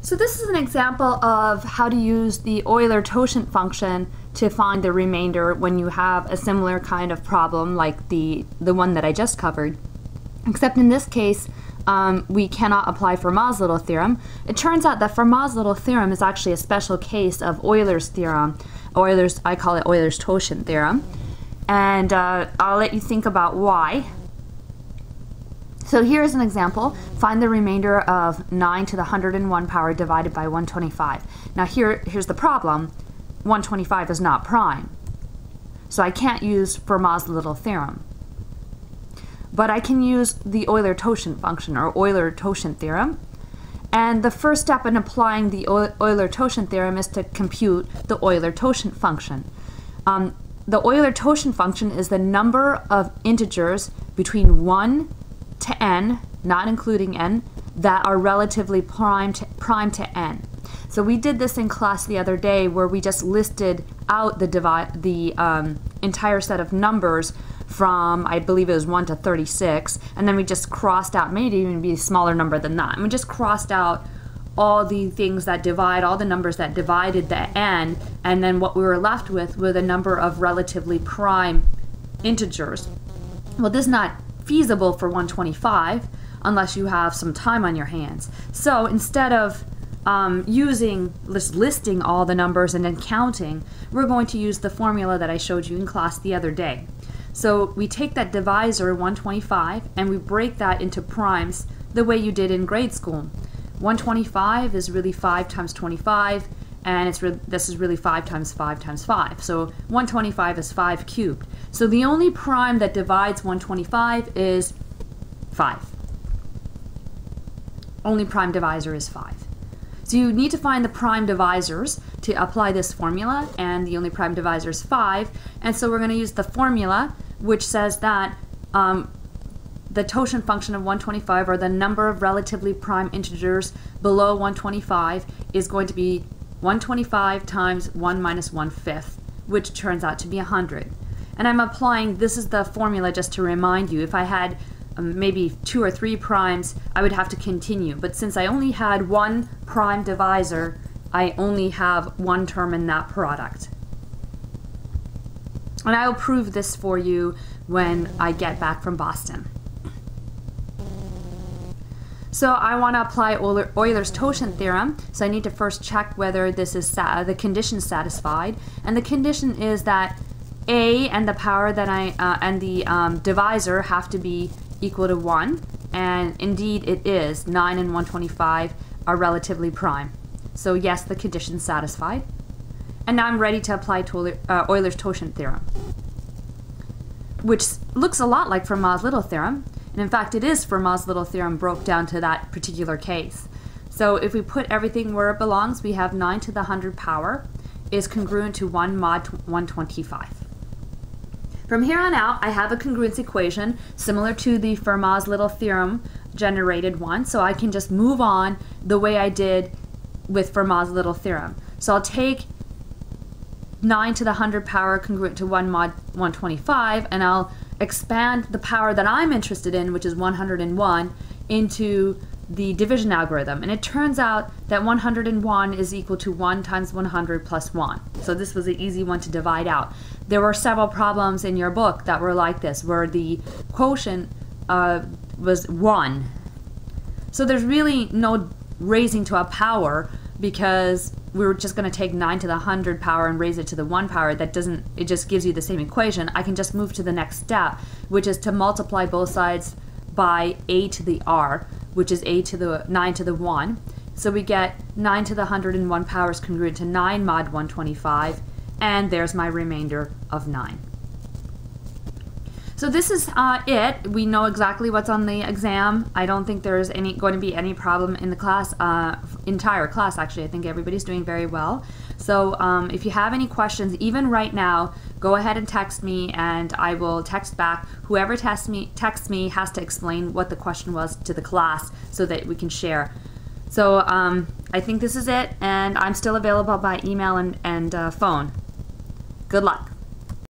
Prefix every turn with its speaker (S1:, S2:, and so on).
S1: So this is an example of how to use the Euler Totient function to find the remainder when you have a similar kind of problem like the one that I just covered. Except in this case, we cannot apply Fermat's little theorem. It turns out that Fermat's little theorem is actually a special case of Euler's theorem. I call it Euler's Totient theorem. And I'll let you think about why. So here's an example. Find the remainder of 9 to the 101 power divided by 125. Now here's the problem. 125 is not prime. So I can't use Fermat's little theorem. But I can use the Euler Totient function, or Euler Totient theorem. And the first step in applying the Euler Totient theorem is to compute the Euler Totient function. The Euler Totient function is the number of integers between 1 to n, not including n, that are relatively prime to n. So we did this in class the other day where we just listed out the entire set of numbers from, I believe it was 1 to 36, and then we just crossed out, maybe even be a smaller number than that, and we just crossed out all the things that divide, all the numbers that divided the n, and then what we were left with were the number of relatively prime integers. Well, this is not feasible for 125 unless you have some time on your hands. So instead of listing all the numbers and then counting, we're going to use the formula that I showed you in class the other day. So we take that divisor 125 and we break that into primes the way you did in grade school. 125 is really 5 times 25, and this is really 5 times 5 times 5. So 125 is 5 cubed. So the only prime that divides 125 is 5. Only prime divisor is 5. So you need to find the prime divisors to apply this formula, and the only prime divisor is 5. And so we're going to use the formula which says that the totient function of 125, or the number of relatively prime integers below 125, is going to be 125 times 1 minus 1/5, which turns out to be 100. And I'm applying, this is the formula just to remind you. If I had maybe 2 or 3 primes, I would have to continue. But since I only had one prime divisor, I only have one term in that product. And I will prove this for you when I get back from Boston. So I want to apply Euler's Totient theorem, so I need to first check whether this is the condition is satisfied. And the condition is that a and the power that and the divisor have to be equal to 1, and indeed it is. 9 and 125 are relatively prime. So yes, the condition is satisfied. And now I'm ready to apply Euler's Totient theorem, which looks a lot like Fermat's little theorem. And in fact, it is Fermat's little theorem broke down to that particular case. So if we put everything where it belongs, we have 9 to the 100 power is congruent to 1 mod 125. From here on out, I have a congruence equation similar to the Fermat's little theorem generated one, so I can just move on the way I did with Fermat's little theorem. So I'll take 9 to the 100 power congruent to 1 mod 125, and I'll expand the power that I'm interested in, which is 101, into the division algorithm. And it turns out that 101 is equal to 1 times 100 plus 1. So this was an easy one to divide out. There were several problems in your book that were like this, where the quotient was 1. So there's really no raising to a power, because we were just going to take 9 to the 100 power and raise it to the 1 power. That doesn't, it just gives you the same equation. I can just move to the next step, which is to multiply both sides by a to the r, which is a to the 9 to the 1. So we get 9 to the 101 power is congruent to 9 mod 125, and there's my remainder of 9. So this is it. We know exactly what's on the exam. I don't think there's going to be any problem in the class, entire class actually. I think everybody's doing very well. So if you have any questions, even right now, go ahead and text me and I will text back. Whoever texts me has to explain what the question was to the class so that we can share. So I think this is it, and I'm still available by email and phone. Good luck.